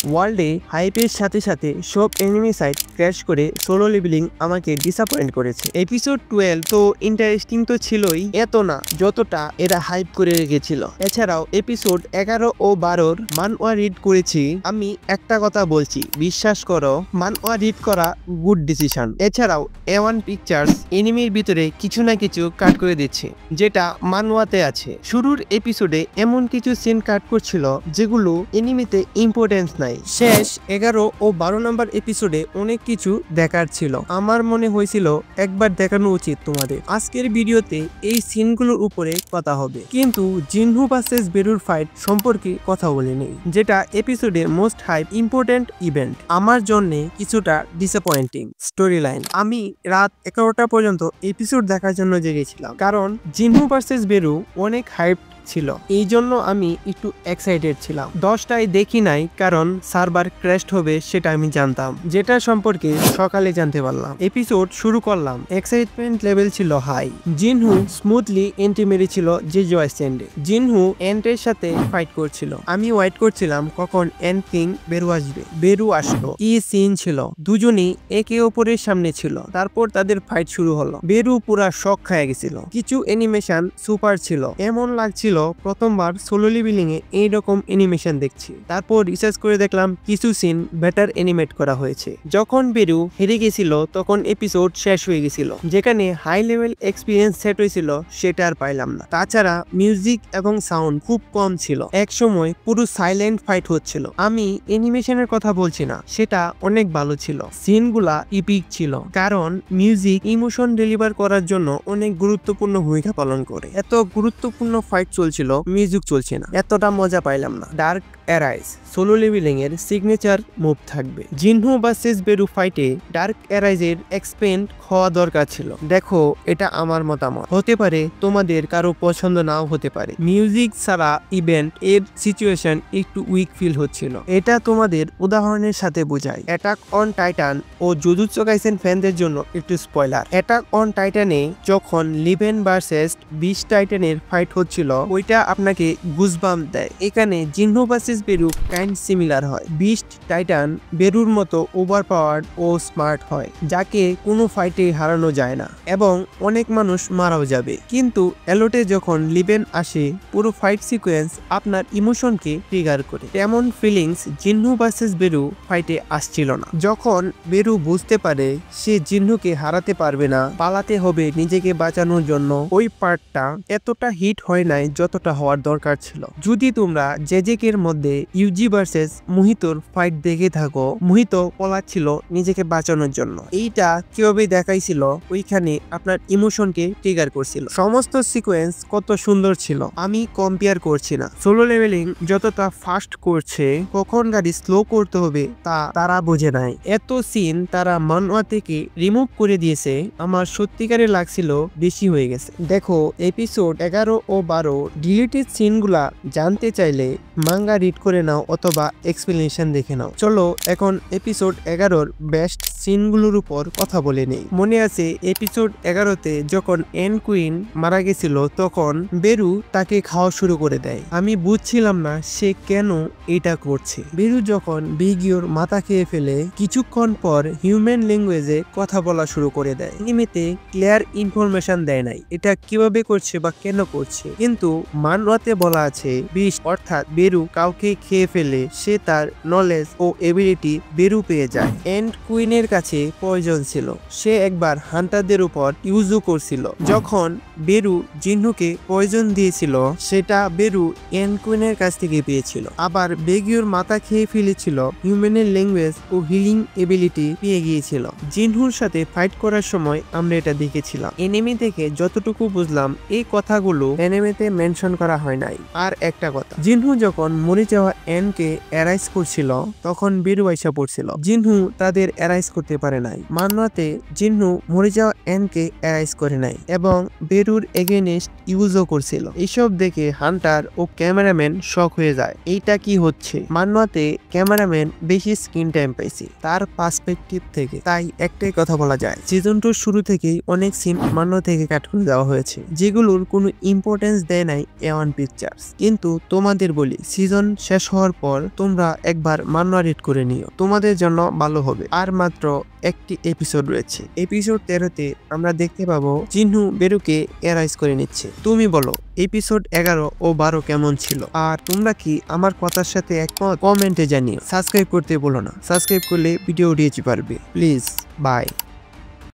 ওয়ার্ল্ডে হাইপের সাথে সাথে সব এনিমি সাইট ক্র্যাশ করে সোলো লেভেলিং আমাকে ডিসঅ্যাপয়েন্ট করেছে। এপিসোড 12 তো ইন্টারেস্টিং তো ছিলই, এত না যতটা এরা হাইপ করে রেখেছিল। এছাড়াও এপিসোড 11 ও 12 মানওয়া রিড করেছি। আমি একটা কথা বলছি, বিশ্বাস করো, মানওয়া রিড করা গুড ডিসিশন। এছাড়াও A1 পিকচার্স এনিমির ভিতরে কিছু না কিছু কাট করে দিচ্ছে, যেটা মানওয়াতে আছে। শুরুর এপিসোডে এমন কিছু সিন কাট করছিল যেগুলো এনিমিতে ইম্পর্টেন্স নাই। শেষ 11 ও 12 নম্বর এপিসোডে অনেক কিছু দেখার ছিল। আমার মনে হয়েছিল একবার দেখানো উচিত তোমাদের। আজকের ভিডিওতে এই সিনগুলোর উপরে কথা হবে, কিন্তু জিনহু ভার্সেস বেরুর ফাইট সম্পর্কে কথা বলে নেই, যেটা এপিসোডের মোস্ট হাইপ ইম্পর্টেন্ট ইভেন্ট। আমার জন্য কিছুটা ডিসঅ্যাপয়েন্টিং স্টোরি লাইন। আমি রাত 11টা পর্যন্ত এপিসোড দেখার জন্য জেগেছিলাম, কারণ জিনহু ভার্সেস বেরু অনেক হাইপ ছিল। এই জন্য আমি একটু এক্সাইটেড ছিলাম। 10টায় দেখি নাই, কারণ সার্ভার ক্র্যাশড হবে সেটা আমি জানতাম, যেটা সম্পর্কে সকালে জানতে পারলাম। এপিসোড শুরু করলাম, এক্সাইটমেন্ট লেভেল ছিল হাই। জিনহু স্মুথলি এন্ট্রি মেরেছিল জেজো স্ট্যান্ডে। জিনহু এন্টের সাথে ফাইট করছিল। আমি ওয়েট করছিলাম কখন এন্ড কিং বেরু আসবে। বেরু আসলো। কি সিন ছিল, দুজনেই একে অপরের সামনে ছিল। তারপর তাদের ফাইট শুরু হলো। বেরু পুরা শক খেয়ে গেছিল। কিছু অ্যানিমেশন সুপার ছিল, এমন লাগছিল প্রথমবার সোলো লেভেলিং এ এইরকম অ্যানিমেশন দেখছি। তারপর রিসার্চ করে দেখলাম কিছু সিন বেটার অ্যানিমেট করা হয়েছে। যখন বেরু হেরে গেছিল তখন এপিসোড শেষ হয়ে গেছিল। যেখানে হাই লেভেল এক্সপিরিয়েন্স সেট হয়েছিল সেটা আর পাইলাম না। তাছাড়া মিউজিক এবং সাউন্ড খুব কম ছিল। এক সময় পুরো সাইলেন্ট ফাইট হচ্ছিল। আমি অ্যানিমেশনের কথা বলছি না, সেটা অনেক ভালো ছিল। সিনগুলা ইপিক ছিল, কারণ মিউজিক ইমোশন ডেলিভার করার জন্য অনেক গুরুত্বপূর্ণ ভূমিকা পালন করে। এত গুরুত্বপূর্ণ ফাইট চলছিল, মিউজিক চলছে না, এতটা মজা পাইলাম না। ডার্ক এরাইজ সোলো লেভেলিং এর সিগনেচার মুভ থাকবে। জিনহু ভার্সেস বেরু ফাইটে ডার্ক এরাইজের এক্সপেন্ড হওয়া দরকার ছিল। দেখো, এটা আমার মতামত, হতে পারে তোমাদের কারো পছন্দ নাও হতে পারে। মিউজিক ছাড়া ইভেন্ট এর সিচুয়েশন একটু উইক ফিল হচ্ছিল। এটা তোমাদের উদাহরণের সাথে বোঝায়। অ্যাটাক অন টাইটান ও জুজুৎসু কাইসেন ফ্যানদের জন্য একটু স্পয়লার। অ্যাটাক অন টাইটানে যখন লিভেন ভার্সেস বিস্ট টাইটানের ফাইট হচ্ছিল, ওইটা আপনাকে গুজবাম্প দেয়। এখানে Jinwoo versus Beru kind similar হয়। বিস্ট টাইটান বেরুর মতো ওভার পাওয়ার্ড ও স্মার্ট হয়, যাকে কোনো ফাইটে হারানো যায় না, এবং অনেক মানুষ মারাও যাবে। কিন্তু এলোটে যখন লিভেন আসে, পুরো ফাইট সিকোয়েন্স আপনার ইমোশনকে ট্রিগার করে। তেমন ফিলিংস জিনহু ভার্সেস বেরু ফাইটে আসছিল না। যখন বেরু বুঝতে পারে সে জিনহুকে হারাতে পারবে না, পালাতে হবে নিজেকে বাঁচানোর জন্য, ওই পার্টটা এতটা হিট হয় নাই যতটা হওয়ার দরকার ছিল। যদি তোমরা জেজেকের মধ্যে ইউজি ভার্সেস মুহিতোর ফাইট দেখে থাকো, মুহিত পলাচ্ছিল নিজেকে বাঁচানোর জন্য। এইটা কিভাবে দেখাইছিল, ওইখানে আপনার ইমোশনকে ট্রিগার করছিল। সমস্ত সিকোয়েন্স কত সুন্দর ছিল, আমি কম্পেয়ার করছি না। সোলো লেভেলিং যতটা ফাস্ট করছে, কখন গাড়ি স্লো করতে হবে তা তারা বোঝে নাই। এত সিন তারা মানওয়া থেকে রিমুভ করে দিয়েছে, আমার সত্যিকারে লাগছিল বেশি হয়ে গেছে। দেখো, এপিসোড 11 ও 12 ডিলিটেড সিনগুলা জানতে চাইলে মাঙ্গা রিড করে নাও অথবা এক্সপ্লেনেশন দেখে নাও। চলো এখন এপিসোড 11 বেস্ট সিনগুলোর উপর কথা বলে নেই। মনে আছে এপিসোড 11তে যখন এন কুইন মারা গেছিল, তখন বেরু তাকে খাওয়া শুরু করে দেয়। আমি বুঝছিলাম না সে কেন এটা করছে। বেরু যখন বিগিওর মাথা খেয়ে ফেলে, কিছুক্ষণ পর হিউম্যান ল্যাঙ্গুয়েজে কথা বলা শুরু করে দেয়। এনিমেতে ক্লিয়ার ইনফরমেশন দেয় নাই এটা কিভাবে করছে বা কেন করছে, কিন্তু মানওয়াতে বলা আছে বিস্ট অর্থাৎ বেরু কাউকে খেয়ে ফেলে সে তার নলেজ ও এবিলিটি বেরু পেয়ে যায়। এন্ড কুইনের কাছে পয়জন ছিল, সে একবার হান্টারদের উপর ইউজও করছিল। যখন বেরু জিনহুকে পয়জন দিয়েছিল, সেটা বেরু এন্ড কুইনের কাছ থেকে পেয়েছিল। আবার বেগিওর মাথা খেয়ে ফেলেছিল, হিউম্যানের ল্যাঙ্গুয়েজ ও হিলিং এবিলিটি পেয়ে গিয়েছিল। জিনহুর সাথে ফাইট করার সময় আমরা এটা দেখেছিলাম। এনিমি থেকে যতটুকু বুঝলাম, এই কথাগুলো এনিমেতে মেনশন করা হয় নাই। আর একটা কথা, জিনহু যখন মরে যাওয়া এনকে এরাইজ করছিল, তখন বেরু আইসা পড়ছিল। জিনহু তাদের এরাইজ করতে পারে নাই। মানওয়াতে জিনহু মরে যাওয়া এনকে এরাইজ করে নাই এবং বেরুর এগেইনস্ট ইউজও করছিল। এইসব দেখে হান্টার ও ক্যামেরাম্যান শক হয়ে যায়, এইটা কি হচ্ছে। মানওয়াতে ক্যামেরাম্যান বেশি স্ক্রিন টাইম পাইছে তার পার্সপেক্টিভ থেকে, তাই একটাই কথা বলা যায়, সিজন 2 শুরু থেকেই অনেক সিন মানওয়া থেকে কাট করে দেওয়া হয়েছে, যেগুলোর কোনো ইম্পর্টেন্স দেয় নাই A1 পিকচার্স। কিন্তু তোমাদের বলি, সিজন শেষ হওয়ার পর পর তোমরা একবার মান্না রেড করে নিও, তোমাদের জন্য ভালো হবে। আর মাত্র একটি এপিসোড রয়েছে। এপিসোড 13-তে আমরা দেখতে পাবো চিহ্নু বেরুকে এরাইজ করে নিচ্ছে। তুমি বলো এপিসোড 11 ও 12 কেমন ছিল? আর তোমরা কি আমার কথার সাথে একমত? কমেন্টে জানিও। সাবস্ক্রাইব করতে বলো না, সাবস্ক্রাইব করলে ভিডিও উঠিয়েছি পারবে। Please by.